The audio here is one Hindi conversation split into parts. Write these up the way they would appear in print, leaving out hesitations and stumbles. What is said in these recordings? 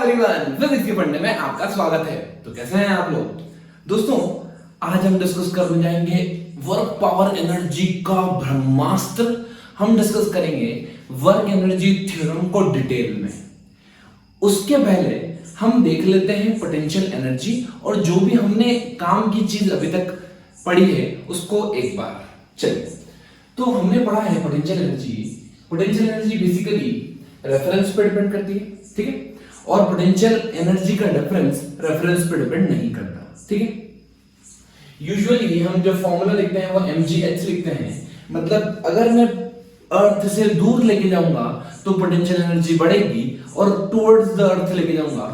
एवरीवन, फिजिक्स के पढ़ने में आपका स्वागत है। तो कैसे हैं आप लोग दोस्तों? आज हम डिस्कस करने जाएंगे वर्क पावर एनर्जी का ब्रह्मास्त्र। हम डिस्कस करेंगे वर्क एनर्जी थ्योरम को डिटेल में। उसके पहले हम देख लेते हैं पोटेंशियल एनर्जी, और जो भी हमने काम की चीज अभी तक पढ़ी है उसको एक बार। चलिए, तो हमने पढ़ा है potential energy. Potential energy basically reference पे डिपेंड करती है, ठीक है, और पोटेंशियल एनर्जी का डिफरेंस रेफरेंस पे डिपेंड नहीं करता, ठीक है। यूजुअली हम जो फॉर्मूला लिखते हैं वो mgh लिखते हैं। मतलब अगर मैं अर्थ से दूर लेके जाऊंगा तो पोटेंशियल एनर्जी बढ़ेगी, और टुवर्ड्स द अर्थ लेके जाऊंगा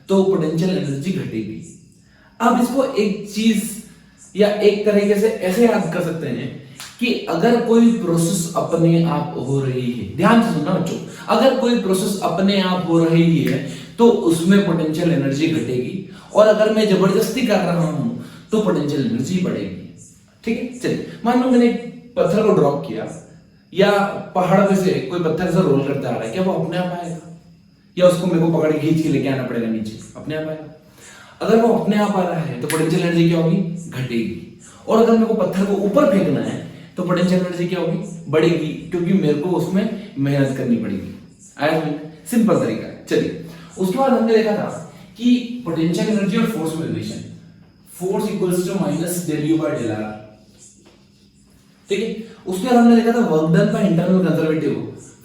तो पोटेंशियल एनर्जी घटेगी। अब इसको एक चीज या एक तरीके से ऐसे याद कर सकते हैं कि अगर कोई प्रोसेस अपने आप हो रही है, ध्यान से सुनना बच्चों, अगर कोई प्रोसेस अपने आप हो रही है तो उसमें पोटेंशियल एनर्जी घटेगी, और अगर मैं जबरदस्ती कर रहा हूं तो पोटेंशियल एनर्जी बढ़ेगी, ठीक है। चलिए, मान लो मैंने एक पत्थर को ड्रॉप किया, या पहाड़ पे से कोई पत्थर से रोल करता आ रहा है, क्या वो अपने आप आएगा, या उसको मेरे को पकड़ के खींच के लेके आना पड़ेगा नीचे? अपने आप आएगा। अगर वो अपने आप आ रहा है तो पोटेंशियल एनर्जी क्या होगी? घटेगी। और अगर मेरे को पत्थर को ऊपर फेंकना है तो पोटेंशियल एनर्जी क्या होगी? बढ़ेगी, क्योंकि मेरे को उसमें मेहनत करनी पड़ेगी। आया? सिंपल तरीका है। चलिए, उसके बाद हमने देखा था कि पोटेंशियल एनर्जी और फोर्स में relation, force equals to minus del U by del R, ठीक है। उसके बाद हमने देखा था work done by internal conservative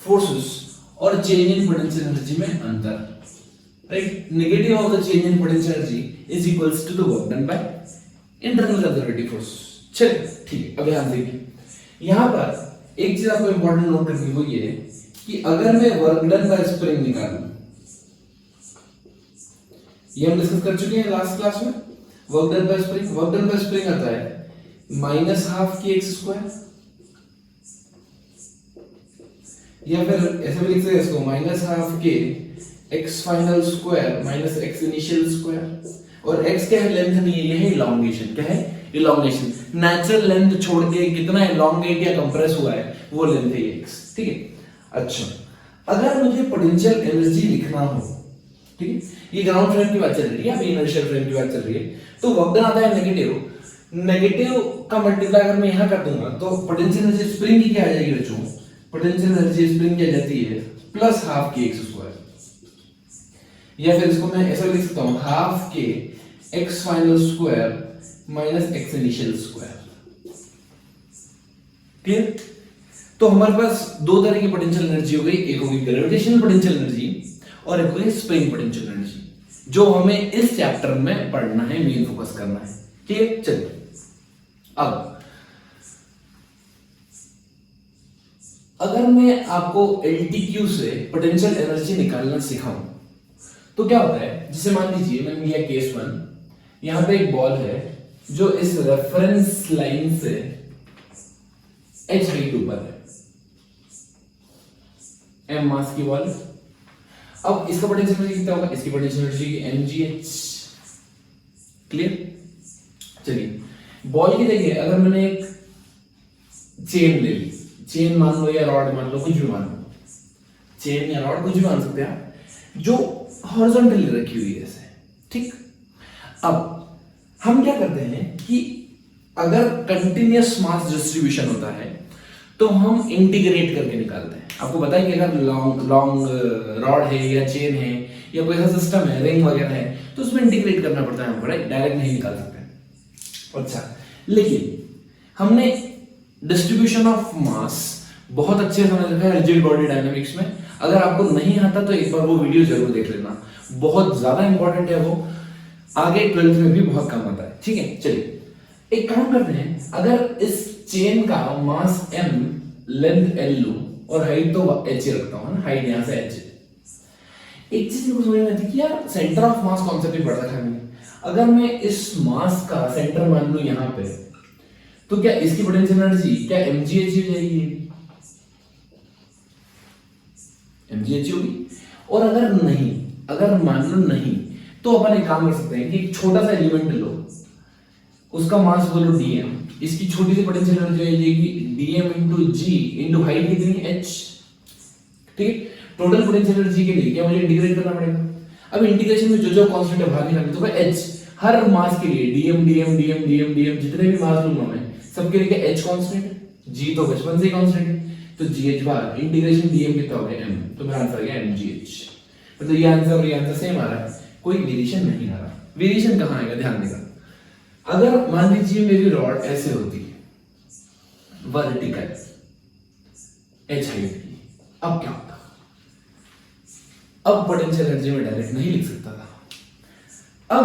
forces और चेंज इन पोटेंशियल एनर्जी में अंतर, right. Negative of the change in potential energy is equals to the work done by internal conservative force. चलिए, ठीक है, अब ध्यान देखिए, यहां पर एक चीज आपको इंपॉर्टेंट नोट करनी वो ये है कि अगर मैं वर्क डन बाय स्प्रिंग निकालूं, ये हम डिस्कस कर चुके हैं लास्ट क्लास में। Work done bye spring, work done bye spring आता है माइनस हाफ की एक्स स्क्वायर, या फिर ऐसे भी लिख सकते हैं इसको माइनस हाफ के x final square minus x initial square. और एक्स क्या है? लेंथ नहीं है, ये है इलॉन्गेशन। क्या है? इलॉन्गेशन। नेचुरल लेंथ छोड़ के कितना इलॉन्गेट या कंप्रेस हुआ है वो लेंथ है एक्स, ठीक है। अच्छा, अगर मुझे पोटेंशियल एनर्जी लिखना हो, ठीक है, ये ग्राउंड फ्रेम की बात चल रही है, अभी इनर्शियल फ्रेम की बात चल रही है, तो वर्क डन आता है नेगेटिव। नेगेटिव का मल्टीप्लाई अगर मैं यहां कर दूंगा तो पोटेंशियल एनर्जी स्प्रिंग की क्या आ जाएगी बच्चों? पोटेंशियल एनर्जी स्प्रिंग की आ जाती है प्लस हाफ की एक्स स्क्वायर, या फिर इसको मैं ऐसा लिख सकता हूं हाफ के x final square minus x initial square. Clear? तो हमारे पास दो तरह की पोटेंशियल एनर्जी हो गई, एक होगी ग्रेविटेशनल पोटेंशियल एनर्जी और एक होगी स्प्रिंग पोटेंशियल एनर्जी, जो हमें इस चैप्टर में पढ़ना है, मेन फोकस करना है। ठीक, चलिए, अब अगर मैं आपको एलटीक्यू से पोटेंशियल एनर्जी निकालना सिखाऊं तो क्या होता है? जैसे मान लीजिए मैंने लिया केस 1, यहां पे एक बॉल है जो इस रेफरेंस लाइन से h हाइट ऊपर है, m मास की बॉल। अब इसका पोटेंशियल एनर्जी कितना होगा? इसकी पोटेंशियल एनर्जी mgh। क्लियर? चलिए, बॉल की जगह अगर मैंने एक चेन ले ली, चेन मान लो या रॉड मान लो, कुछ भी मान लो, चेन या रॉड कुछ भी मान सकते हैं आप, जो हॉरिजॉन्टली रखी हुई है ऐसे, ठीक। अब हम क्या करते हैं कि अगर कंटिन्यूअस मास डिस्ट्रीब्यूशन होता है तो हम इंटीग्रेट करके निकालते हैं। आपको पता है कि अगर लॉन्ग रॉड है या चेन है या कोई ऐसा सिस्टम है, रिंग वगैरह है, तो उसमें इंटीग्रेट करना पड़ता है हमको, राइट? डायरेक्ट नहीं निकाल सकते। अच्छा, लेकिन हमने डिस्ट्रीब्यूशन ऑफ मास बहुत अच्छे से समझ रखा है रिजिड बॉडी डायनामिक्स में। अगर आपको नहीं आता तो एक बार वो वीडियो जरूर देख लेना, बहुत ज्यादा इंपॉर्टेंट है वो, आगे 12th में भी बहुत काम आता है, ठीक है। चलिए, एक काम करते हैं, अगर इस चेन का मास m, लेंथ l लूं और हाइट तो h रखता हूं ना, हाइट यहां से h। एक चीज मुझे समझ में आती है कि यार सेंटर ऑफ मास कॉन्सेप्ट भी पढ़ रखा है मैंने। अगर मैं इस मास का सेंटर मान लूं यहां पे, तो क्या इसकी पोटेंशियल एनर्जी क्या mgh हो जाएगी? mgh होगी। और अगर नहीं, अगर मान लो नहीं, तो अपन एक काम कर सकते हैं कि एक छोटा सा एलिमेंट लो, उसका मास बोलो dm, इसकी छोटी सी पोटेंशियल एनर्जी हो जाएगी dm into g into height कितनी h, ठीक है। टोटल पोटेंशियल एनर्जी के लिए क्या मुझे इंटीग्रेट करना पड़ेगा? अब इंटीग्रेशन में जो जो कांस्टेंट है बाहर निकालने, तो भाई एच हर मास के लिए DM DM DM DM DM जितने भी मास लूंगा मैं सबके लिए एच कांस्टेंट है, जी तो बचपन से ही कांस्टेंट है, तो जीएच बार इंटीग्रेशन डीएम कितना हो गया एम, तो मेरा आंसर आ गया एमजीएच। मतलब ये आंसर और ये आंसर सेम आ रहा है, कोई वेरिएशन नहीं आ रहा। वेरिएशन कहाँ आएगा ध्यान देगा, अगर मान लीजिए मेरी रॉड ऐसे होती है वर्टिकल एच हाइट की, अब क्या होता, अब पोटेंशियल एनर्जी में डायरेक्ट नहीं लिख सकता था। अब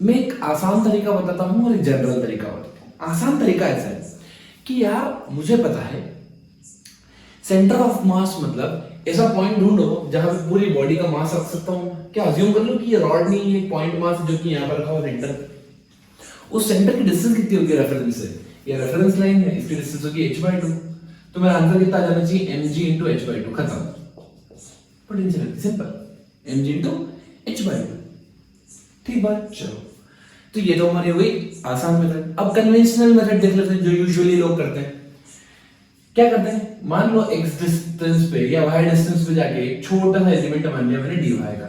मैं एक आसान तरीका बताता हूं और एक जनरल तरीका बताता हूं। आसान तरीका ऐसा है कि यार मुझे पता है सेंटर ऑफ मास मतलब ऐसा पॉइंट ढूंढो जहां पे पूरी बॉडी का मास रख सकता हूं। क्या अज्यूम कर लो कि ये रॉड नहीं है, पॉइंट मास जो कि यहां पर रखा हुआ सेंटर, उस सेंटर की डिस्टेंस कितनी होगी रेफरेंस से, ये रेफरेंस लाइन है, इसकी डिस्टेंस होगी h/2, तो मेरा आंसर कितना आ जाना चाहिए mg × h/2, खत्म, पोटेंशियल सिंपल mg × h/2। ठीक बात, चलो तो ये तो हमारी हो गई आसान मेथड। अब कन्वेंशनल मेथड देख लेते हैं जो यूजुअली लोग करते हैं। क्या करते हैं, मान लो x डिस्टेंस पे या y डिस्टेंस पे जाके एक छोटा सा एलिमेंट मान लिया मैंने dy का,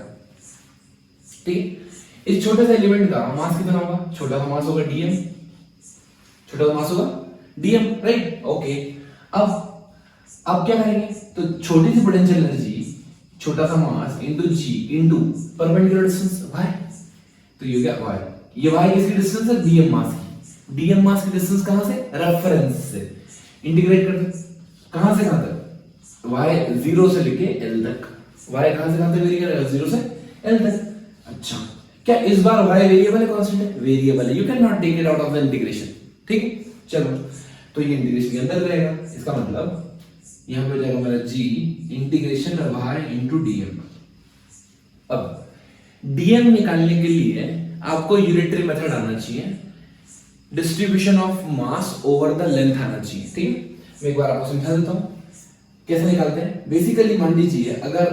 ठीक, इस छोटे से एलिमेंट का मास कितना होगा, छोटा सा मास होगा dm, छोटा सा मास होगा dm, राइट, ओके। अब क्या करेंगे, तो छोटी सी पोटेंशियल एनर्जी, छोटा सा mass into g into perpendicular distance y, तो ये क्या y, ये y किसकी डिस्टेंस है, dm मास की, dm मास की डिस्टेंस कहां से, रेफरेंस से, इंटीग्रेट कर दे, कहां से कहां तक, y 0 से लेके l तक, y कहां से कहां तक वेरी करेगा, 0 से l तक। अच्छा, क्या इस बार y वेरिएबल है कांस्टेंट है, वेरिएबल है, you can not take it out of the integration, ठीक है। चलो तो ये इंटीग्रेशन के अंदर रहेगा, इसका मतलब यहां पे हो जाएगा मेरा g integration y into dm। अब dm निकालने के लिए आपको यूनिटरी मेथड आना चाहिए, distribution of mass over the length आना चाहिए, ठीक है। मैं एक बार आपको समझा देता हूं कैसे निकालते हैं। बेसिकली मान लीजिए अगर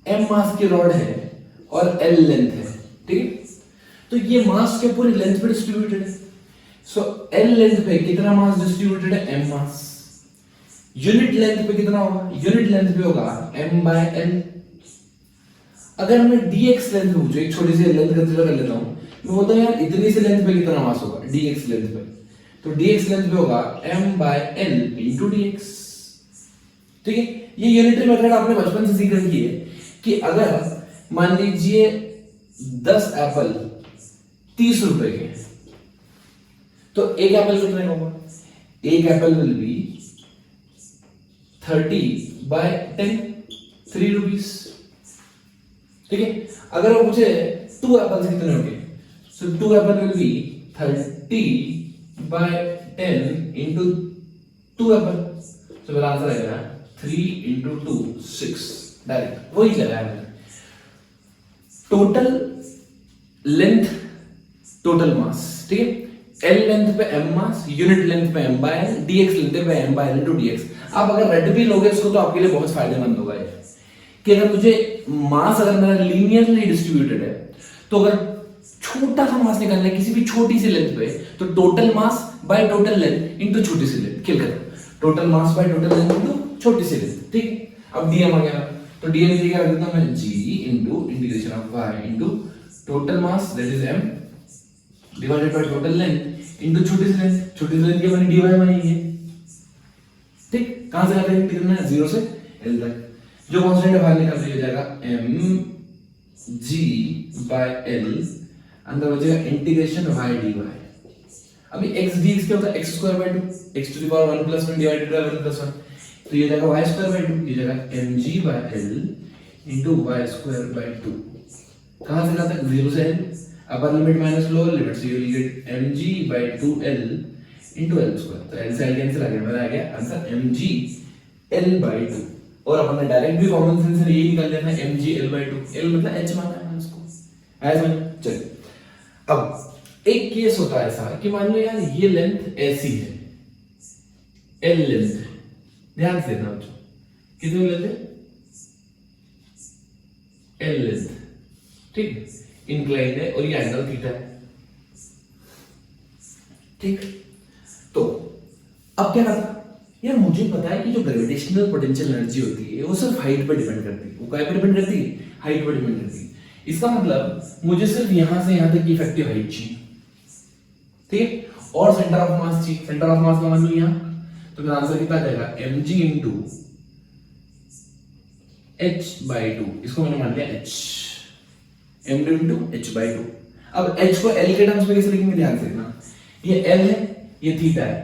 m मास की रॉड है और l लेंथ है, ठीक है, तो ये मास के पूरी लेंथ पे डिस्ट्रीब्यूटेड है। सो l लेंथ पे कितना मास डिस्ट्रीब्यूटेड है, m मास। यूनिट लेंथ पे कितना होगा, यूनिट लेंथ पे होगा m/l। अगर मैं dx लेंथ पूछो, एक छोटी सी लेंथ कंसीडर कर लेता हूं, मैं बोलता हूं यार इतनी सी लेंथ पे कितना मास होगा dx लेंथ पे, तो dx लेंथ पे होगा m/l इनटू dx, ठीक है। ये यूनिटरी मेथड आपने बचपन से सीख रखी है कि अगर मान लीजिए 10 एप्पल 30 रुपए के, तो एक एप्पल कितने का होगा, एक एप्पल विल बी 30/10, 3 रुपीस, ठीक है। अगर वो पूछे 2 एप्पल्स कितने होंगे, so 2 apple will be 30/10 into 2 apple, so मेरा आंसर आएगा 3 × 2 6, डायरेक्ट वही लगाया मैंने। टोटल लेंथ, टोटल मास, ठीक है, l लेंथ पे m मास, यूनिट लेंथ पे m/l, dx लेंथ पे m/l इनटू dx। आप अगर रट भी लोगे इसको तो आपके लिए बहुत फायदेमंद होगा ये, कि अगर मुझे मास अगर मेरा लीनियरली डिस्ट्रीब्यूटेड है, तो अगर छोटा सा मास निकालना है किसी भी छोटी सी लेंथ पे, तो total mass by total length into छोटी सी लेंथ, खेल कर total mass by total length into छोटी सी लेंथ, ठीक। अब dm आ गया, तो dm की जगह रख देता हूं मैं g into integration of y into total mass that is m divided by total length into छोटी सी लेंथ, छोटी सी लेंथ की मैंने dy बनी है, ठीक। कहां से कहां तक करना है, 0 से l तक, जो कांस्टेंट बाहर निकल रही हो जाएगा mg/l, अंदर हो जाएगा इंटीग्रेशन y dy। अभी x dx क्या होता है, x²/2, x to the power 1 + 1 divided by 1 + 1, तो ये जाएगा y²/2, ये जाएगा mg/l इनटू y²/2। कहां से कहां तक, 0 से l, upper limit minus lower limit, so you will get mg/2l into l², तो l से l कैंसिल आ गया, मेरा आ गया आंसर mg/l/2। और अपन ने डायरेक्ट भी कॉमन सेंस से यही निकाल लेना है mg/l/2, l मतलब h माना है उसको, ऐसा। चलिए अब एक केस होता है ऐसा कि मान लो यार ये लेंथ ऐसी है, l लेंथ, ध्यान से देखना बच्चों, कितनी लेंथ है, l लेंथ, ठीक, इंक्लाइंड है और ये एंगल थीटा है, ठीक। तो अब क्या करता, यार मुझे पता है कि जो ग्रेविटेशनल पोटेंशियल एनर्जी होती है वो सिर्फ हाइट पर डिपेंड करती है, वो क्या पे डिपेंड करती है, हाइट पर डिपेंड करती है। इसका मतलब मुझे सिर्फ यहां से यहां तक की इफेक्टिव हाइट चाहिए, ठीक है, और सेंटर ऑफ मास चाहिए। सेंटर ऑफ मास का मान लो यहां, तो मेरा आंसर कितना जाएगा mg इंटू h/2। इसको मैंने मान लिया h, mg इंटू h/2। अब h को l के टर्म्स में कैसे लिखेंगे ध्यान से देखना, ये l है, ये थीटा है,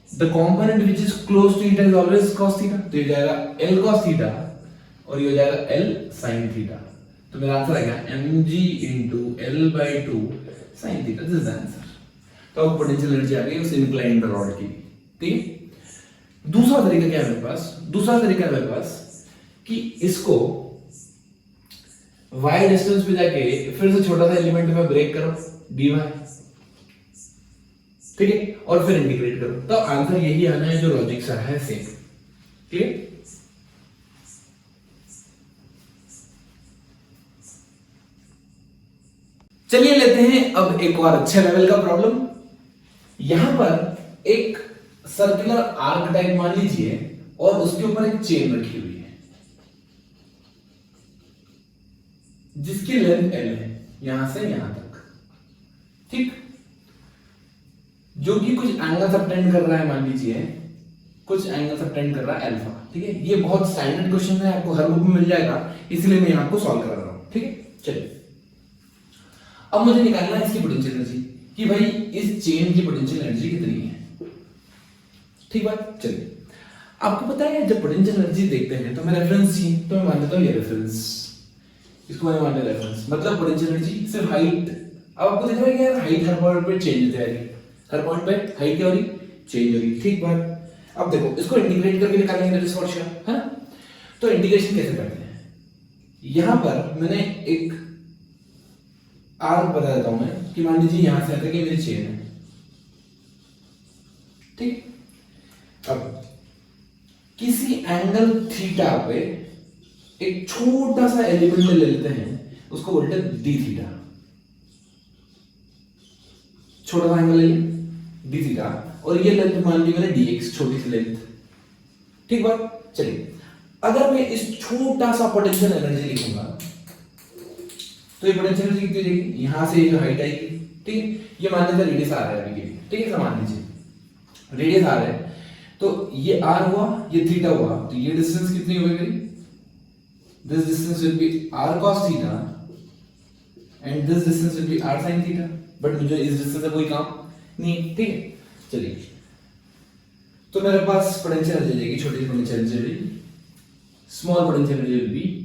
the component which is close to theta is always cos theta, तो ये जाएगा l cos थीटा और ये हो जाएगा l sin थीटा। तो मेरा आंसर आएगा mg into l/2 sin theta, this is the answer. तो अब पोटेंशियल एनर्जी आ गई उस इंक्लाइंड रॉड की, ठीक है। दूसरा तरीका क्या है मेरे पास, दूसरा तरीका है मेरे पास कि इसको y डिस्टेंस पे जाके फिर से छोटा सा एलिमेंट में ब्रेक करो dy, ठीक है, और फिर इंटीग्रेट करो, तो आंसर यही आना है जो लॉजिक से है सेम, ठीक है। चलिए लेते हैं अब एक और अच्छे लेवल का प्रॉब्लम। यहां पर एक सर्कुलर आर्क टाइप मान लीजिए और उसके ऊपर एक चेन रखी हुई है जिसकी लेंथ l है यहां से यहां तक, ठीक, जो कि कुछ एंगल सबटेंड कर रहा है, मान लीजिए कुछ एंगल सबटेंड कर रहा है अल्फा, ठीक है। ये बहुत स्टैंडर्ड क्वेश्चन है, आपको हर बुक में मिल जाएगा, इसलिए मैं आपको सॉल्व करा रहा हूं, ठीक है। चलिए अब मुझे निकालना है इसकी पोटेंशियल एनर्जी कि भाई इस चेन की पोटेंशियल एनर्जी कितनी है, ठीक बात। चलिए आपको पता है जब पोटेंशियल एनर्जी देखते हैं तो मैं रेफरेंस चाहिए, तो मैं मान लेता हूं ये रेफरेंस, इसको मैं मान लिया रेफरेंस, मतलब पोटेंशियल एनर्जी सिर्फ हाइट। अब आपको दिख रहा है कि यार हाइट हर पॉइंट पे चेंज होती है, हर पॉइंट पे हाइट क्या हो रही, चेंज हो रही, ठीक बात। अब देखो इसको इंटीग्रेट करके निकालेंगे दैट इज फॉर श्योर, है ना। तो इंटीग्रेशन कैसे करते हैं, यहां पर मैंने एक आर्क बता देता हूं मैं कि मान लीजिए यहां से आता है कि मेरी चेन है, ठीक। अब किसी एंगल थीटा पे एक छोटा सा एलिमेंट ले लेते हैं, उसको बोलते हैं डी थीटा, छोटा सा एंगल ले लिया डी थीटा, और ये लेंथ मान ली मैंने dx, छोटी सी लेंथ, ठीक बात। चलिए अगर मैं इस छोटा सा पोटेंशियल एनर्जी लिखूंगा तो ये पोटेंशियल एनर्जी कितनी जाएगी, यहां से ये जो हाइट आएगी, ठीक, ये मान लेते रेडियस आर है अभी के लिए, ठीक है, मान लीजिए रेडियस आर है, तो ये r हुआ, ये थीटा हुआ, तो ये डिस्टेंस कितनी हो गई, this distance will be r cos theta and this distance will be r sin theta, but मुझे इस डिस्टेंस से कोई काम नहीं, ठीक है। चलिए तो मेरे पास पोटेंशियल एनर्जी जाएगी, छोटी potential energy, small potential energy will be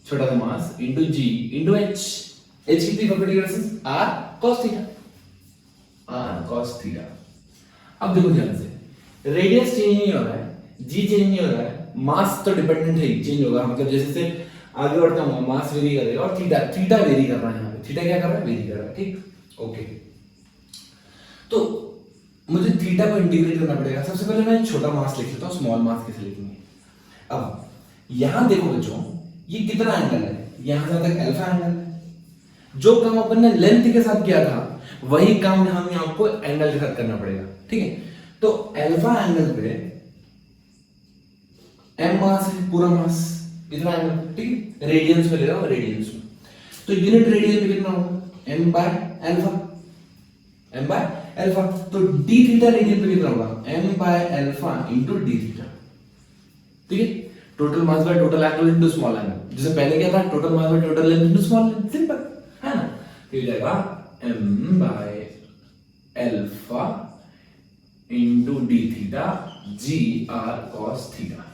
छोटा सा mass into g into h, h कितनी perpendicular distance r cos theta, r cos theta. अब देखो ध्यान से, रेडियस चेंज नहीं हो रहा है, g चेंज नहीं हो रहा है, मास तो डिपेंडेंट है, चेंज होगा, मतलब जैसे से आगे बढ़ता हूं मास वेरी करेगा और थीटा वेरी कर रहा है, यहां पे थीटा क्या कर रहा है, वेरी कर रहा है, ठीक, ओके। तो मुझे थीटा को इंटीग्रेट करना पड़ेगा। सबसे पहले मैं छोटा मास लिख लेता हूं, स्मॉल मास कैसे लिखेंगे। अब यहां देखो बच्चों, ये कितना एंगल है, यहां से तक अल्फा एंगल है, जो काम अपन ने लेंथ के साथ किया था वही काम हमें आपको एंगल के साथ करना पड़ेगा, ठीक है। तो अल्फा एंगल पे m मास है, पूरा मास इतना एंगल, ठीक है, रेडियंस में ले रहा हूं, रेडियंस में, तो यूनिट रेडियन में कितना होगा, m by alpha, m by alpha, तो d थीटा रेडियन पे कितना होगा, m by alpha into d theta, ठीक है। Total mass by total angle into small angle, जैसे पहले क्या था, total mass by total length into small length, simple है ना। तो ये जाएगा m by alpha into d theta g r cos theta.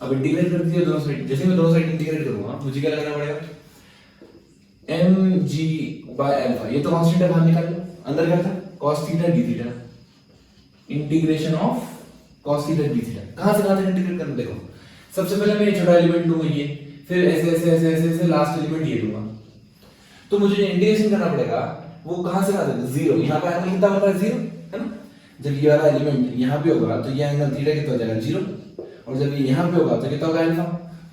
अब इंटीग्रेट कर दीजिए दोनों साइड, जैसे मैं दोनों साइड इंटीग्रेट करूंगा मुझे क्या लगाना पड़ेगा, mg बाय अल्फा, ये तो कांस्टेंट है, बाहर निकाल लो, अंदर क्या था cos theta d theta, integration of cos theta d theta, कहां से कहां तक इंटीग्रेट करना, देखो सबसे पहले मैं ये छोटा एलिमेंट लूंगा ये, फिर ऐसे ऐसे ऐसे ऐसे ऐसे लास्ट एलिमेंट ये लूंगा, तो मुझे इंटीग्रेशन करना पड़ेगा, वो कहां से कहां तक, जीरो, यहां पे एंगल कितना बन रहा है, जीरो है ना। जब ये वाला एलिमेंट यहां पे होगा तो ये एंगल थीटा कितना हो जाएगा, जीरो, और जब ये यहां पे होगा तो कितना होगा, अल्फा।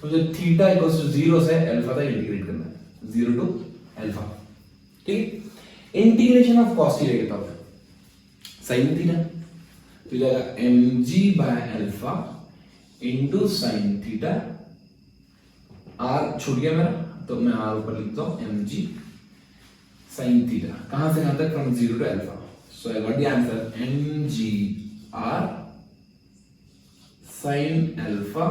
तो जो थीटा इक्वल्स टू 0 से अल्फा तक इंटीग्रेट करना है, 0 टू अल्फा, ठीक है। इंटीग्रेशन ऑफ cos थीटा कितना होगा, sin थीटा, तो जाएगा mg by alpha into sin theta, r छूट गया मेरा, तो मैं आर ऊपर लिखता हूँ एम जी साइन थीटा, कहां से कहां तक, from 0 to alpha. So I got the answer M G R sine alpha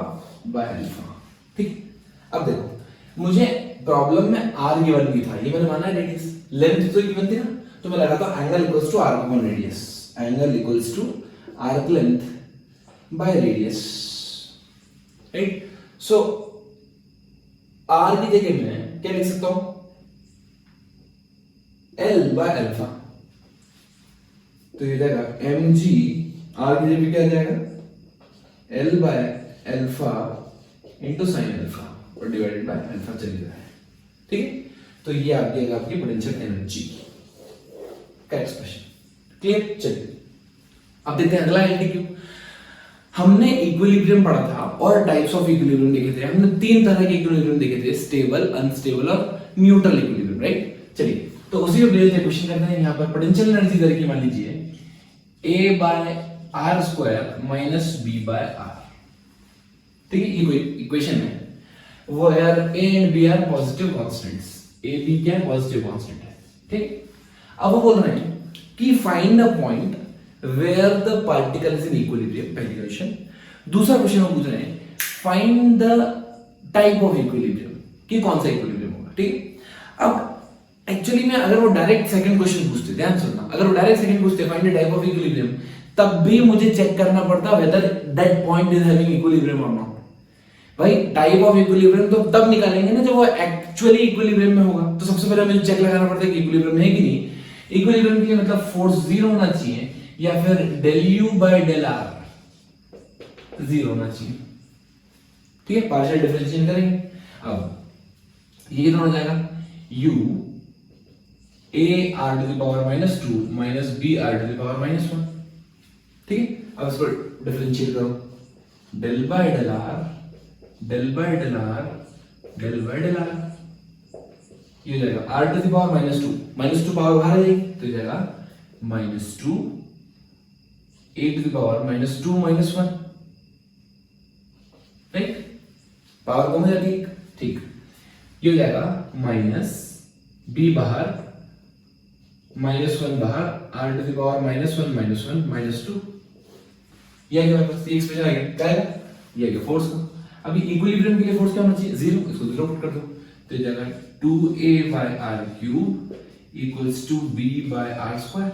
by alpha. ठीक, अब देखो मुझे प्रॉब्लम में आर गिवन भी था, ये मैंने माना रेडियस, लेंथ तो गिवन थी ना, तो मैं लगाता हूं angle equals to arc upon radius, angle equals to arc length by radius, right. So R की जगह मैं क्या लिख सकता हूं, एल बाय अल्फा, तो ये जाएगा एम जी, आर की जगह क्या जाएगा, L by alpha into sine alpha और डिवाइडेड बाय अल्फा चली जाए। ठीक है, तो ये आ गया आपकी पोटेंशियल एनर्जी का एक्सप्रेशन। क्लियर, चलिए अब देखते हैं अगला एलटीक्यू। हमने इक्विलिब्रियम पढ़ा था और टाइप्स ऑफ इक्विलिब्रियम देखे थे, हमने 3 तरह के इक्विलिब्रियम देखे थे, स्टेबल, अनस्टेबल और न्यूट्रल इक्विलिब्रियम, राइट। चलिए तो उसी को बेस्ड क्वेश्चन करते हैं। यहाँ पर पोटेंशियल एनर्जी दर की मान लीजिए a by R square minus B by R. ठीक है, इक्वेशन है वो यार a and b are positive constants, a b क्या है, पॉजिटिव कांस्टेंट है। ठीक, अब वो बोल रहे हैं कि find a point where the particle is in equilibrium, पहली क्वेश्चन। दूसरा क्वेश्चन वो पूछ रहे हैं find the type of equilibrium, कि कौन सा इक्विलिब्रियम होगा। ठीक, अब एक्चुअली में अगर वो डायरेक्ट सेकंड क्वेश्चन पूछते, ध्यान सुनना, अगर वो डायरेक्ट सेकंड पूछते find the type of equilibrium, तब भी मुझे चेक करना पड़ता whether that point is having equilibrium और नॉट। भाई टाइप ऑफ इक्विलिब्रियम तो तब निकालेंगे ना जब वो एक्चुअली इक्विलिब्रियम में होगा, तो सबसे पहले मुझे चेक लगाना पड़ता है कि इक्विलिब्रियम है कि नहीं। इक्विलिब्रियम के लिए मतलब फोर्स 0 होना चाहिए या फिर del U by del R 0 होना चाहिए। ठीक है, पार्शियल डिफरेंशिएशन करेंगे। अब ये कितना हो जाएगा, u a r to the power minus 2 minus b r to the power minus 1। ठीक है, अब इसको डिफरेंशिएट करो, del by del r del by del r del by del r, ये हो जाएगा r to the power minus 2 power बाहर आ जाएगी तो हो जाएगा minus 2 a to the power minus 2 minus 1, right, power कम हो जाती है। ठीक, ये हो जाएगा माइनस b बाहर माइनस 1 बाहर, r to the power minus 1 minus 2, ये आ गया मेरे पास, ये एक्सप्रेशन आ गया। क्या आएगा, ये आ गया फोर्स का। अभी इक्विलिब्रियम के लिए फोर्स क्या होना चाहिए, 0, इसको 0 पुट कर दो तो ये जाएगा 2a by r cube equals to b by r square,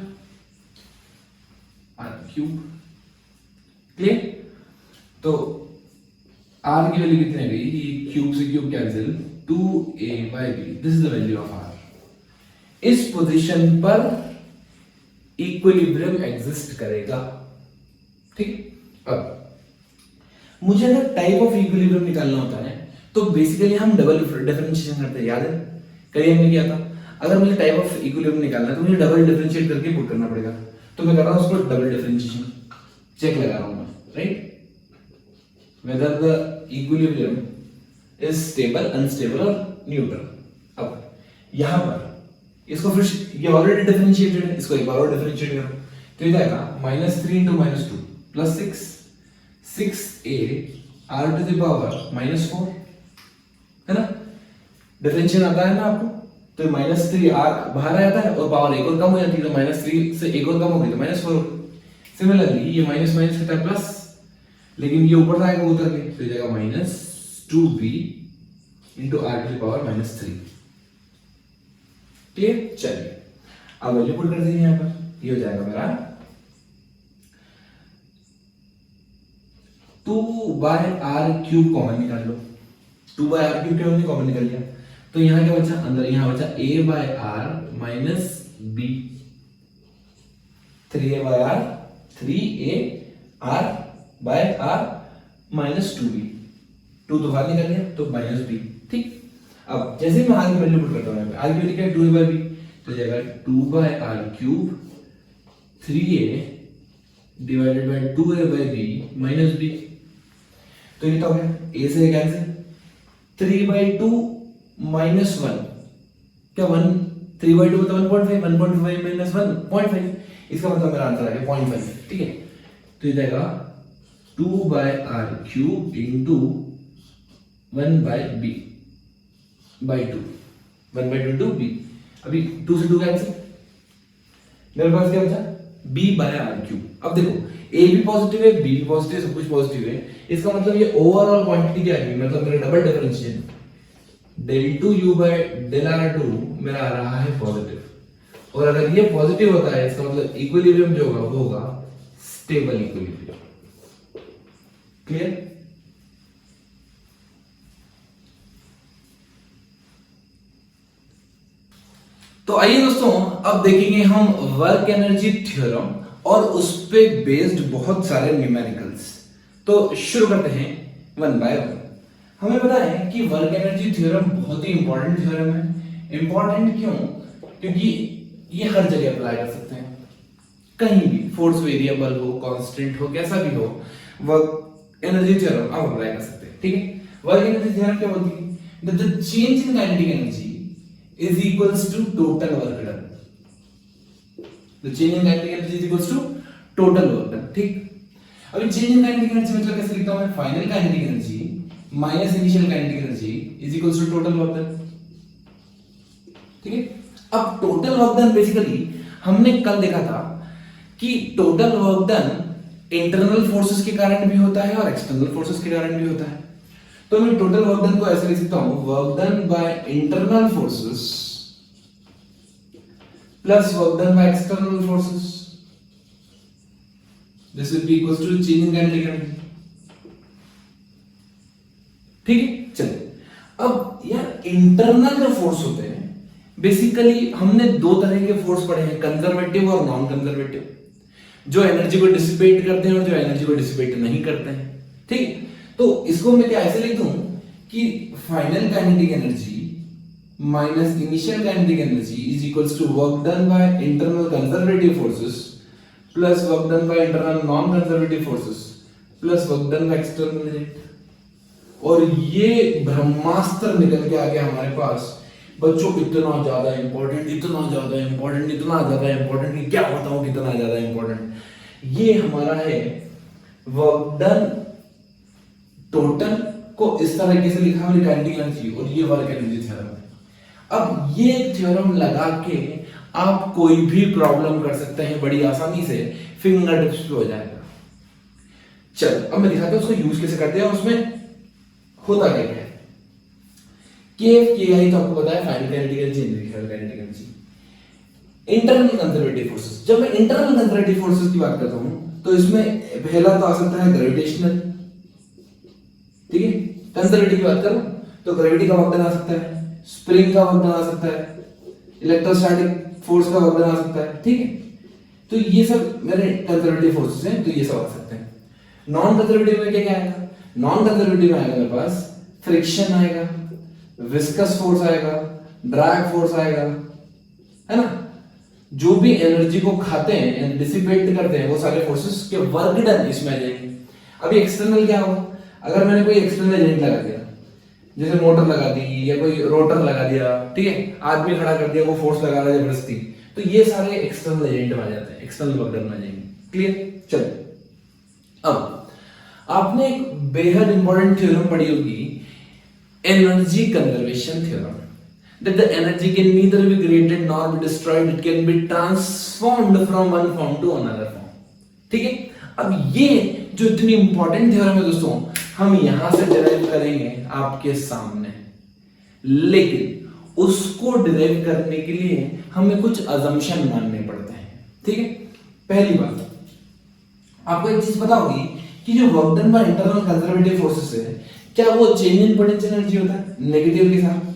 r cube. Clear, तो r की वैल्यू कितनी आ गई, ये क्यूब से cube cancel, 2a by b, this is the value of r। इस पोजीशन पर इक्विलिब्रियम एग्जिस्ट करेगा। ठीक, अब मुझे अगर टाइप ऑफ इक्विलिब्रियम निकालना होता है तो बेसिकली हम डबल डिफरेंशिएशन करते हैं, याद है कल हमने किया था। अगर मुझे टाइप ऑफ इक्विलिब्रियम निकालना है तो मुझे डबल डिफरेंशिएट करके पुट करना पड़ेगा, तो मैं कर रहा हूं उसको डबल डिफरेंशिएशन, चेक लगा रहा हूं मैं, right, whether the equilibrium is stable, unstable और न्यूट्रल। अब यहां पर इसको फिर ये ऑलरेडी डिफरेंशिएटेड है, इसको एक बार और डिफरेंशिएट करो तो ये जाएगा -3 into -2 plus 6a r to the power -4, है ना। डिफरेंशिएशन आता है ना आपको, तो -3 r बाहर आ जाता है और पावर एक और कम हो जाती है, तो -3 से एक और कम हो गई तो -4। सिमिलरली ये माइनस माइनस कितना है प्लस, लेकिन ये ऊपर आएगा उतर के तो जाएगा -2b into r to the power -3। Clear, चलिए अब वैल्यू पुट कर दीजिए यहां पर, ये हो जाएगा मेरा 2/r³ कॉमन निकाल लो, 2/r³ क्या हमने कॉमन निकाल लिया, तो यहां क्या बचा, अंदर यहां बचा a/r minus b, 3a/r 3a/r minus 2b, 2 तो बाहर निकल गया तो -b। ठीक, अब जैसे मैं आगे वैल्यू पुट करता हूं, यहाँ पे आगे वैल्यू क्या है 2a/b, तो जाएगा 2/r³ 3a divided by 2a/b minus b, तो ये तो हो गया a से कैंसिल, 3/2 माइनस 1 क्या 1, 3/2 मतलब 1.5, 1.5 माइनस 1.5, इसका मतलब मेरा आंसर आ गया 0.5। ठीक है, तो ये जाएगा 2/r³ into 1/b, by two, 1/2 B. अभी 2 से 2 कैंसिल, मेरे पास क्या बचा b/r³। अब देखो a भी पॉजिटिव है, b भी पॉजिटिव है, सब कुछ पॉजिटिव है। इसका मतलब ये ओवरऑल क्वांटिटी क्या है, मतलब मेरा डबल डिफरेंशियल del2u/del_r2 मेरा आ रहा है पॉजिटिव। और अगर ये पॉजिटिव होता है इसका मतलब इक्विलिब्रियम जो होगा वो होगा स्टेबल इक्विलिब्रियम। क्लियर? तो आइए दोस्तों अब देखेंगे हम वर्क एनर्जी थ्योरम और उस पे बेस्ड बहुत सारे न्यूमेरिकल्स। तो शुरू करते हैं वन बाय वन। हमें पता है कि वर्क एनर्जी थ्योरम बहुत ही इंपॉर्टेंट थ्योरम है। इंपॉर्टेंट क्यों? क्योंकि ये हर जगह अप्लाई कर सकते हैं, कहीं भी, फोर्स वेरिएबल हो, कांस्टेंट हो, कैसा भी हो, वर्क एनर्जी थ्योरम आप अप्लाई कर सकते हैं। ठीक है? वर्क एनर्जी थ्योरम क्या बोलती है? The change in kinetic energy is equals to total work done. The change in kinetic energy is equals to total work done. ठीक? अभी change in kinetic energy मतलब कैसे लिखता हूं मैं? Final kinetic energy minus initial kinetic energy is equals to total work done. ठीक है? अब total work done बेसिकली हमने कल देखा था कि total work done internal forces के कारण भी होता है और external forces के कारण भी होता है। तो मैं टोटल वर्क डन को ऐसे लिख सकता हूं, work done by internal forces plus work done by external forces, this will be equals to change in kinetic energy. ठीक है? चलिए अब यार इंटरनल जो फोर्स होते हैं बेसिकली हमने दो तरह के फोर्स पढ़े हैं, कंजर्वेटिव और नॉन कंजर्वेटिव, जो एनर्जी को डिसिपेट करते हैं और जो एनर्जी को डिसिपेट नहीं करते हैं। ठीक है? तो इसको मैं क्या ऐसे लिख दूं कि final kinetic energy minus initial kinetic energy is equals to work done by internal conservative forces plus work done by internal non conservative forces plus work done by external agent. और ये ब्रह्मास्त्र निकल के आ गया हमारे पास। बच्चों इतना ज्यादा इंपॉर्टेंट, इतना ज्यादा इंपॉर्टेंट, इतना ज्यादा इंपॉर्टेंट कि क्या बताऊं कितना ज्यादा इंपॉर्टेंट। ये हमारा है वर्क डन टोटल को इस तरीके से लिखा हुआ काइनेटिक एनर्जी, और ये वर्क एनर्जी थ्योरम है। अब ये थ्योरम लगा के आप कोई भी प्रॉब्लम कर सकते हैं बड़ी आसानी से, फिंगर टिप्स पे हो जाएगा। चलो अब मैं दिखाता हूं उसको यूज कैसे करते हैं और उसमें होता क्या है। केएफ केआई तो आपको पता है, final kinetic energy, initial kinetic energy. Internal conservative forces, जब मैं इंटरनल कंजर्वेटिव फोर्सेस की बात करता हूं तो इसमें पहला तो आ सकता है ग्रेविटेशनल। ठीक है? कंजर्वेटिव की बात करूं तो ग्रेविटी का वर्क डन आ सकता है, स्प्रिंग का वर्क डन आ सकता है, इलेक्ट्रोस्टैटिक फोर्स का वर्क डन आ सकता है। ठीक है? तो ये सब मेरे कंजर्वेटिव फोर्सेस हैं, तो ये सब आ सकते हैं। नॉन कंजर्वेटिव में क्या क्या आएगा? नॉन कंजर्वेटिव में आएगा मेरे पास फ्रिक्शन आएगा, विस्कस फोर्स आएगा, ड्रैग फोर्स आएगा, है ना? जो भी एनर्जी को खाते हैं, डिसिपेट करते हैं, वो सारे फोर्सेस के वर्क डन इसमें आ जाएंगे। अभी एक्सटर्नल क्या होगा? अगर मैंने कोई एक्सटर्नल एजेंट लगा दिया, जैसे मोटर लगा दी या कोई रोटर लगा दिया, ठीक है, आदमी खड़ा कर दिया, वो फोर्स लगा रहा है जबरदस्ती, तो ये सारे एक्सटर्नल एजेंट में आ जाते हैं, एक्सटर्नल वर्क डन में आ जाएंगे। क्लियर? चलो अब आपने एक बेहद इंपॉर्टेंट थ्योरम पढ़ी होगी, energy conservation theorem, that the energy can neither be created nor be destroyed, it can be transformed from one form to another form। ठीक है? अब ये जो इतनी इंपॉर्टेंट थ्योरम है दोस्तों, हम यहां से डिराइव करेंगे आपके सामने, लेकिन उसको डिराइव करने के लिए हमें कुछ अजम्पशन मानने पड़ते हैं। ठीक है? पहली बात, आपको एक चीज पता होगी कि जो work done by internal conservative forces है, क्या वो चेंज इन पोटेंशियल एनर्जी होता है नेगेटिव के साथ?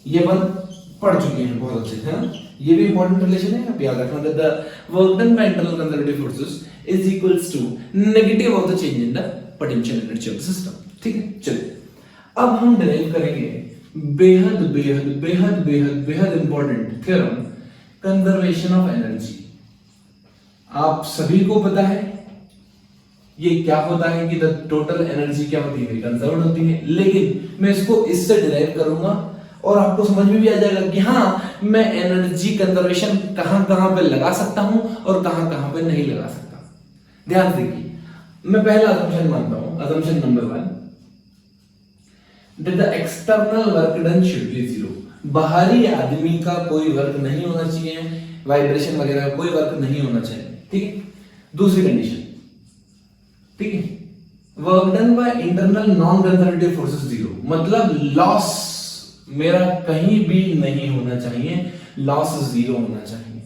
ये बन पढ़ चुके हैं बहुत अच्छे से, है ना? ये भी इंपॉर्टेंट रिलेशन है, आप याद रखना। The work done by internal conservative forces is equals to negative of the change in the potential energy of the system. ठीक है? चलिए अब हम डिराइव करेंगे बेहद बेहद बेहद बेहद बेहद important theorem, conservation of energy. आप सभी को पता है ये क्या होता है कि द टोटल एनर्जी क्या होती है, कंजर्व होती है, लेकिन मैं इसको इससे डिराइव करूंगा और आपको समझ में भी आ जाएगा कि हाँ, मैं एनर्जी कंजर्वेशन कहां कहां पे लगा सकता हूं और कहां कहां पे नहीं लगा सकता। ध्यान देखिए, मैं पहला असम्पशन मानता हूं, assumption number 1, that the external work done should be zero. बाहरी आदमी का कोई वर्क नहीं होना चाहिए, वाइब्रेशन वगैरह का कोई वर्क नहीं होना चाहिए, ठीक है। दूसरी कंडीशन, ठीक है, work done by internal non conservative forces zero, मतलब लॉस मेरा कहीं भी नहीं होना चाहिए, लॉस जीरो होना चाहिए।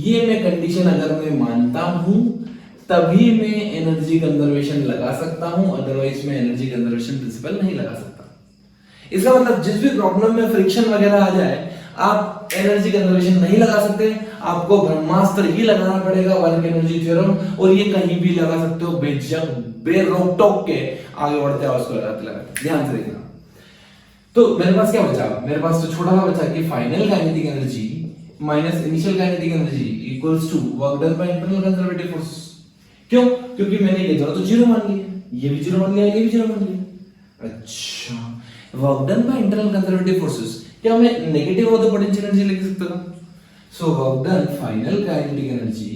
ये मैं कंडीशन अगर मैं मानता हूं तभी मैं एनर्जी कंजर्वेशन लगा सकता हूं, अदरवाइज मैं एनर्जी कंजर्वेशन प्रिंसिपल नहीं लगा सकता। इसका मतलब जिस भी प्रॉब्लम में फ्रिक्शन वगैरह आ जाए आप एनर्जी कंजर्वेशन नहीं लगा सकते, आपको ब्रह्मास्त्र ही लगाना पड़ेगा, वर्क एनर्जी थ्योरम, और ये कहीं भी लगा सकते हो बेझिझक बेरोक टोक के आगे बढ़ते हैं उसको लगाते। ध्यान से देखना। तो मेरे पास क्या बचा, मेरे पास तो छोटा सा बचा कि final kinetic energy minus initial kinetic energy equals to work done by internal conservative force. क्यों? क्योंकि मैंने ये दोनों तो जीरो मान लिया, ये भी जीरो मान लिया, ये भी जीरो मान लिया। अच्छा, work done by internal conservative forces, क्या मैं negative of the potential energy लिख सकता हूं? So work done final kinetic energy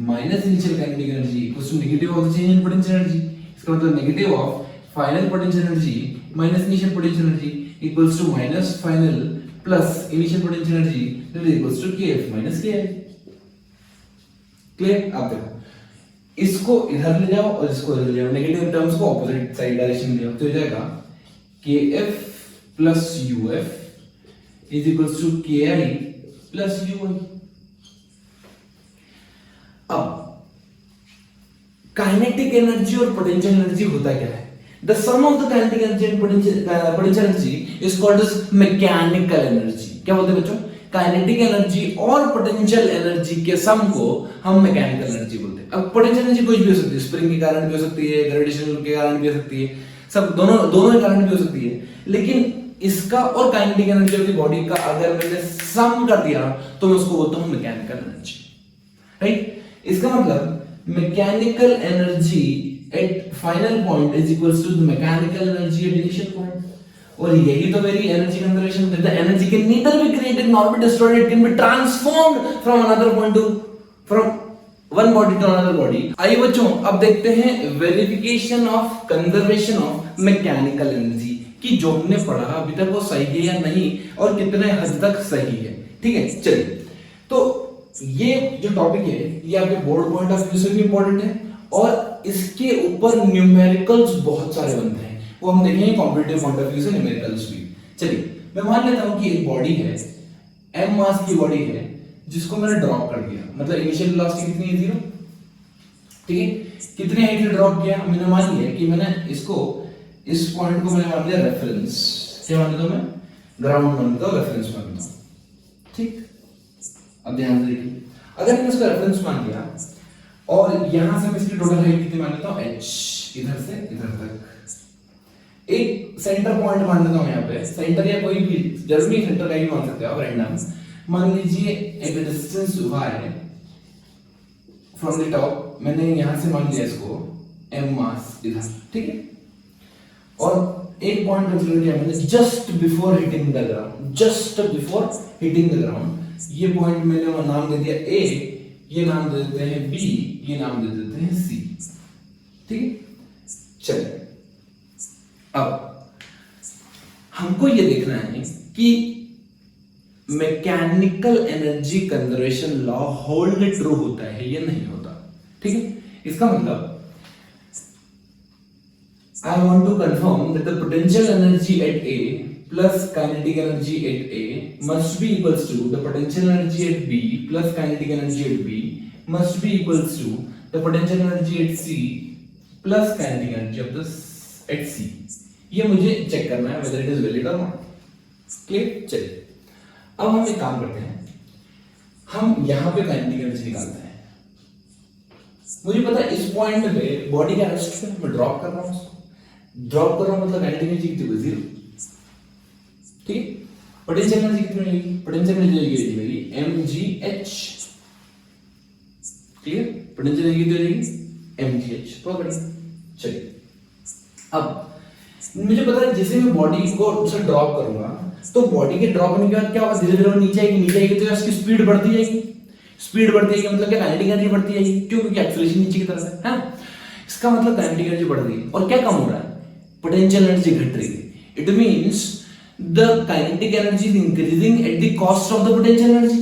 minus initial kinetic energy equals to negative of the change in potential energy. इसका मतलब negative of final potential energy minus initial potential energy equals to minus final plus initial potential energy that equals to kf minus ki। Clear? आप देखो, इसको इधर ले जाओ और इसको इधर ले जाओ, नेगेटिव टर्म्स को ऑपोजिट साइड डायरेक्शन में ले जाओ, तो हो जाएगा kf plus uf is equals to ki plus ui। अब काइनेटिक एनर्जी और पोटेंशियल एनर्जी होता क्या है? The sum of the kinetic energy and potential energy is called as mechanical energy। क्या बोलते हैं बच्चों? काइनेटिक एनर्जी और पोटेंशियल एनर्जी के सम को हम मैकेनिकल एनर्जी बोलते हैं। अब पोटेंशियल एनर्जी कुछ भी हो सकती है, स्प्रिंग के कारण भी हो सकती है, ग्रेविटेशन के कारण भी हो सकती है, सब दोनों के कारण भी हो सकती है, लेकिन इसका और kinetic energy of the body का अगर मैंने सम कर दिया तो मैं उसको बोलता हूं मैकेनिकल एनर्जी, राइट। इसका मतलब mechanical energy at final point is equals to the mechanical energy at initial point। और यही तो मेरी एनर्जी कंजर्वेशन है। The energy can neither be created nor be destroyed, it can be transformed from another point to from one body to another body। आइए बच्चों, अब देखते हैं verification of conservation of mechanical energy कि जो हमने पढ़ा अभी तक वो सही है या नहीं और कितने हद तक सही है, ठीक है। चलिए, तो ये जो टॉपिक है ये आपके बोर्ड पॉइंट ऑफ व्यू से भी इंपॉर्टेंट है और इसके ऊपर न्यूमेरिकल्स बहुत सारे बनते हैं, वो हम देखेंगे कॉम्पिटिटिव पॉइंट ऑफ व्यू से न्यूमेरिकल्स भी। चलिए, मैं मान लेता हूं कि एक बॉडी है, m मास की बॉडी है, जिसको मैंने ड्रॉप कर दिया, मतलब इनिशियल वेलोसिटी कितनी है? 0, ठीक है। कितने हाइट से ड्रॉप किया? मैंने मान लिया कि मैंने इसको, इस पॉइंट को मैंने मान लिया रेफरेंस। क्या मान लेता हूं मैं? ग्राउंड मानता हूं, रेफरेंस मानता हूं, ठीक। अब ध्यान से देखिए, अगर मैंने इसको रेफरेंस मान लिया और यहां से मैं इसकी टोटल हाइट कितनी मान लेता हूं? h, इधर से इधर तक एक सेंटर पॉइंट मान लेता हूं। यहां पे सेंटर या कोई भी जरूरी सेंटर का ही मान सकते हो आप, रैंडम मान लीजिए। एक distance y from the top, मैंने यहां से मान लिया इसको m मास इधर, ठीक है। और एक पॉइंट कंसीडर किया मैंने just before hitting the ground, just before hitting the ground. ये पॉइंट मैंने नाम दे दिया a, ये नाम दे देते हैं B, ये नाम दे देते हैं C, ठीक है। चलिए, अब हमको ये देखना है कि mechanical energy conservation law hold true होता है या नहीं होता, ठीक है। इसका मतलब I want to confirm that the potential energy at A plus kinetic energy at A must be equals to the potential energy at B plus kinetic energy at B must be equals to the potential energy at C plus kinetic energy of this at C। ये मुझे चेक करना है whether it is valid or not। Clear? चलिए, अब हम एक काम करते हैं, हम यहां पे काइनेटिक एनर्जी निकालते हैं। मुझे पता है इस पॉइंट पे बॉडी का रेस्ट पे मैं ड्रॉप कर रहा हूं, उसको ड्रॉप कर रहा हूं, मतलब काइनेटिक एनर्जी कितनी होगी? 0, ठीक है। पोटेंशियल एनर्जी कितनी होगी? पोटेंशियल एनर्जी होगी mgh, क्लियर। पोटेंशियल एनर्जी कितनी होगी? mgh, तो बढ़िया। चलिए, अब मुझे पता है जैसे मैं बॉडी को से ड्रॉप करूंगा तो बॉडी के ड्रॉप होने के बाद क्या होगा? धीरे धीरे नीचे आएगी तो उसकी स्पीड बढ़ती जाएगी, स्पीड बढ़ती जाएगी, मतलब क्या काइनेटिक एनर्जी बढ़ती जाएगी। क्यों? क्योंकि एक्सेलरेशन नीचे की तरफ है। इसका मतलब काइनेटिक एनर्जी बढ़ रही है और क्या कम हो रहा है? पोटेंशियल एनर्जी घट रही है। It means the kinetic energy is increasing at the cost of the potential energy.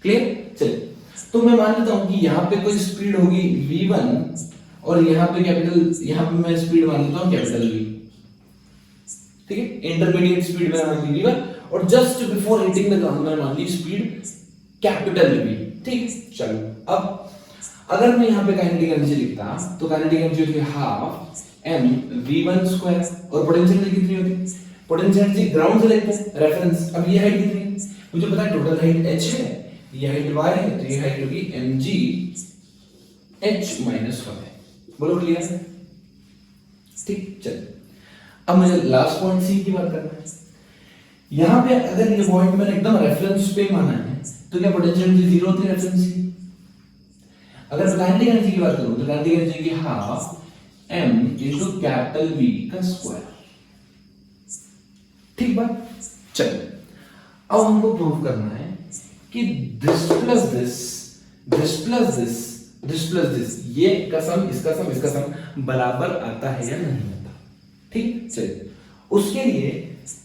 Clear? चलिए, तो मैं मान लेता हूं कि यहां पे कोई स्पीड होगी v1 और यहां पे मैं स्पीड मान लेता हूं कैपिटल V, ठीक है। इंटरमीडिएट स्पीड में मान ली v1 और just before hitting the ground में मान ली स्पीड कैपिटल V, ठीक। चलो, अब अगर मैं यहां पे काइनेटिक एनर्जी लिखता तो काइनेटिक एनर्जी होती है हाफ m v1 स्क्वायर और पोटेंशियल एनर्जी कितनी होती? पोटेंशियल एनर्जी ग्राउंड से लेते हैं रेफरेंस। अब ये हाइट कितनी? मुझे पता है टोटल हाइट h है, ये हाइट y है, तो ये हाइट होगी mg h माइनस y। बोलो क्लियर है? ठीक। चलिए, अब मुझे लास्ट पॉइंट सी की बात करना है। यहां पे अगर ये पॉइंट मैंने एकदम रेफरेंस पे माना है तो क्या पोटेंशियल एनर्जी जीरो होती है रेफरेंस की? अगर काइनेटिक एनर्जी की बात करूं तो काइनेटिक एनर्जी की half m into capital V का स्क्वायर। ठीक बात? चलिए, अब हमको प्रूव करना है कि this plus this, this plus this, this plus this, ये का सम इसका सम इसका सम बराबर आता है या नहीं आता। ठीक। चलिए, उसके लिए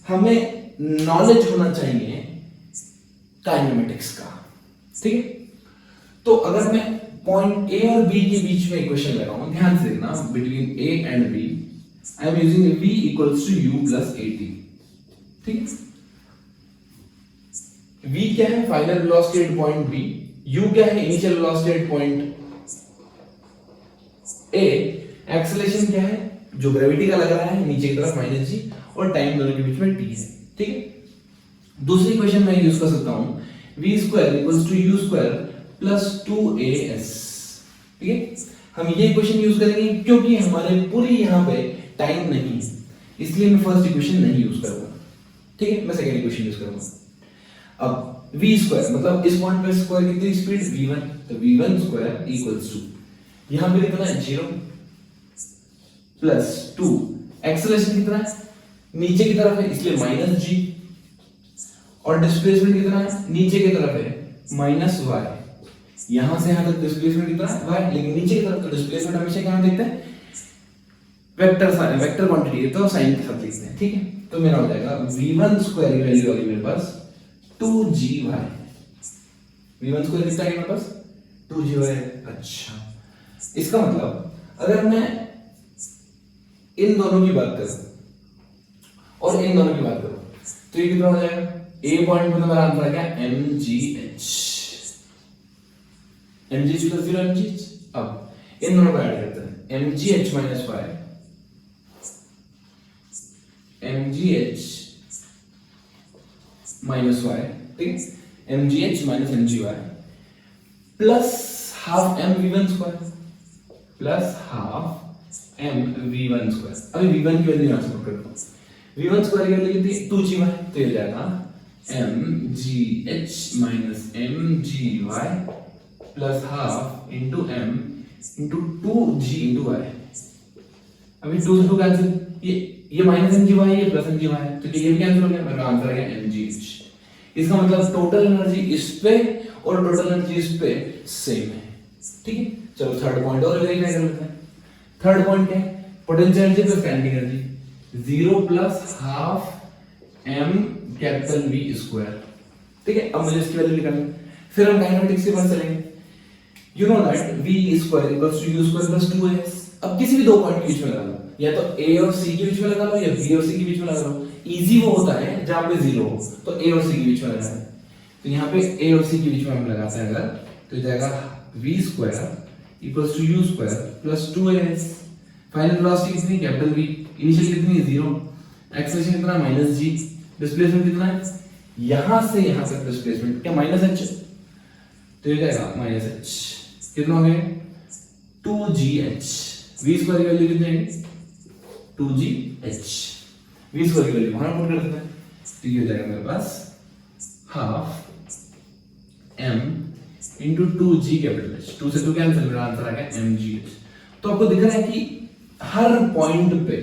हमें नॉलेज होना चाहिए काइनेमेटिक्स का। ठीक है, तो अगर मैं पॉइंट ए और बी के बीच में इक्वेशन लगाऊं, ध्यान से देखना, between A and B I am using v equals to u plus at। ठीक है, v क्या है? Final velocity at point b, u क्या है? Initial velocity at point a, acceleration क्या है? जो ग्रेविटी का लग रहा है नीचे की तरफ माइनस g, और टाइम दोनों के बीच में t है। ठीक है, दूसरी इक्वेशन मैं यूज कर सकता हूं v square equals to u square plus 2as। ठीक है, हम ये इक्वेशन यूज करेंगे क्योंकि हमारे पूरी यहां पे टाइम नहीं है, इसलिए मैं फर्स्ट इक्वेशन नहीं यूज करूंगा। ठीक है, मैं सेकंड इक्वेशन यूज करूंगा। अब v स्क्वायर मतलब इस पॉइंट पे स्क्वायर कितनी स्पीड v1, तो v1 स्क्वायर इक्वल्स टू यहां पे कितना है 0 प्लस 2, एक्सेलरेशन कितना है? नीचे की तरफ है इसलिए माइनस g, और डिस्प्लेसमेंट कितना है? नीचे की तरफ है माइनस y। यहां से यहां तक डिस्प्लेसमेंट कितना है? y, लेकिन नीचे की तरफ तो डिस्प्लेसमेंट हमेशा क्या देखते हैं? वेक्टर क्वांटिटी है तो साइन के साथ लिखते हैं। ठीक है, तो मेरा हो जाएगा v1 स्क्वायर की वैल्यू आ गई मेरे पास 2gy। v1 स्क्वायर कितना है मेरे पास? 2gy। अच्छा, इसका मतलब अगर मैं इन दोनों की बात करूं और इन दोनों की बात करूं तो ये कितना हो जाएगा? ए पॉइंट पे तो मेरा आंसर आ गया mgh, mgh प्लस 0 mgh। अब इन दोनों को ऐड करते हैं, mgh minus y, mgh minus y, ठीक, mgh minus mgy plus half m v1 square plus half m v1 square. अभी v1 की वैल्यू यहां से पुट करता हूं, v1 स्क्वायर की वैल्यू कितनी? 2gy, तो ये जाएगा mgh minus mgy plus half into m into 2g into y। अभी 2 से 2 कैंसिल, ये माइनस mgy है, ये प्लस mgy है, तो ये भी कैंसिल हो गया, मेरा आंसर आ गया mgh। इसका मतलब टोटल एनर्जी इस पे और टोटल एनर्जी इस पे सेम है। ठीक है, चलो थर्ड पॉइंट और वेरीफाई कर लेते हैं। थर्ड पॉइंट क्या है? Potential energy plus kinetic energy 0 plus half m capital V square. ठीक है, अब मुझे इसकी वैल्यू निकालनी है, फिर हम काइनेटिक्स के पास चलेंगे। You know that v square equals to u square plus 2as। अब किसी भी दो पॉइंट के बीच में लगा लो, या तो a और c के बीच में लगा लो या b और c के बीच में लगा लो। इजी वो होता है जहां पे 0 हो, तो a और c के बीच में लगाना है। तो यहाँ पे a और c के बीच में हम लगाते हैं अगर, तो जाएगा v square equals to u square plus 2as। Final velocity कितनी? कैपिटल V, इनिशियल कितनी? 0, एक्सेलरेशन कितना? माइनस g, डिस्प्लेसमेंट कितना है? यहां से यहां तक डिस्प्लेसमेंट क्या? माइनस h, तो ये जाएगा माइनस h। कितना हो गया? 2gh। v स्क्वायर की वैल्यू कितनी है? 2gh। v स्क्वायर की वैल्यू वहां पुट कर देते हैं, तो ये हो जाएगा मेरे पास half m into 2g capital h। 2 से 2 कैंसिल, मेरा आंसर आ गया mgh। तो आपको दिख रहा है कि हर पॉइंट पे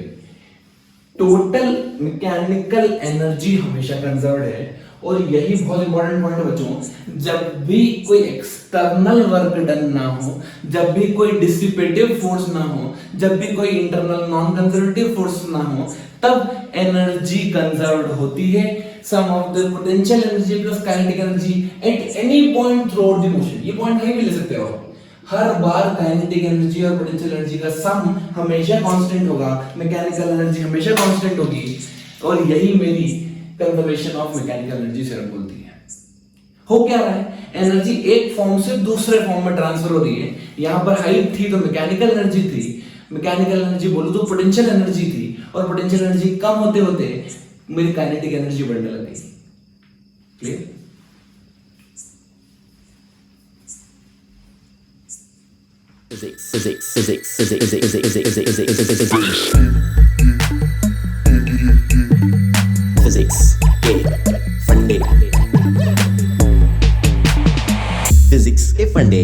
टोटल मैकेनिकल एनर्जी हमेशा कंजर्व्ड है। और यही बहुत इंपॉर्टेंट पॉइंट है बच्चों, जब भी कोई एक्सटर्नल वर्क डन ना हो, जब भी कोई डिसिपेटिव फोर्स ना हो, जब भी कोई इंटरनल नॉन कंजर्वेटिव फोर्स ना हो, तब एनर्जी कंजर्व्ड होती है। Sum of the potential energy plus kinetic energy at any point throughout the motion, ये पॉइंट कहीं भी ले सकते हो। हर बार काइनेटिक एनर्जी और पोटेंशियल एनर्जी का सम हमेशा कांस्टेंट होगा, मैकेनिकल एनर्जी हमेशा कांस्टेंट होगी। और यही मेरी कंजर्वेशन ऑफ मैकेनिकल एनर्जी से बोलती है। हो क्या रहा है, एनर्जी एक फॉर्म से दूसरे फॉर्म में ट्रांसफर हो रही है। यहां पर हाइट थी तो मैकेनिकल एनर्जी थी, मैकेनिकल एनर्जी बोलो तो पोटेंशियल एनर्जी थी, और पोटेंशियल एनर्जी कम होते होते मेरी काइनेटिक एनर्जी बढ़ने लग गई। क्लियर? Physics के फंडे, फिजिक्स के फंडे।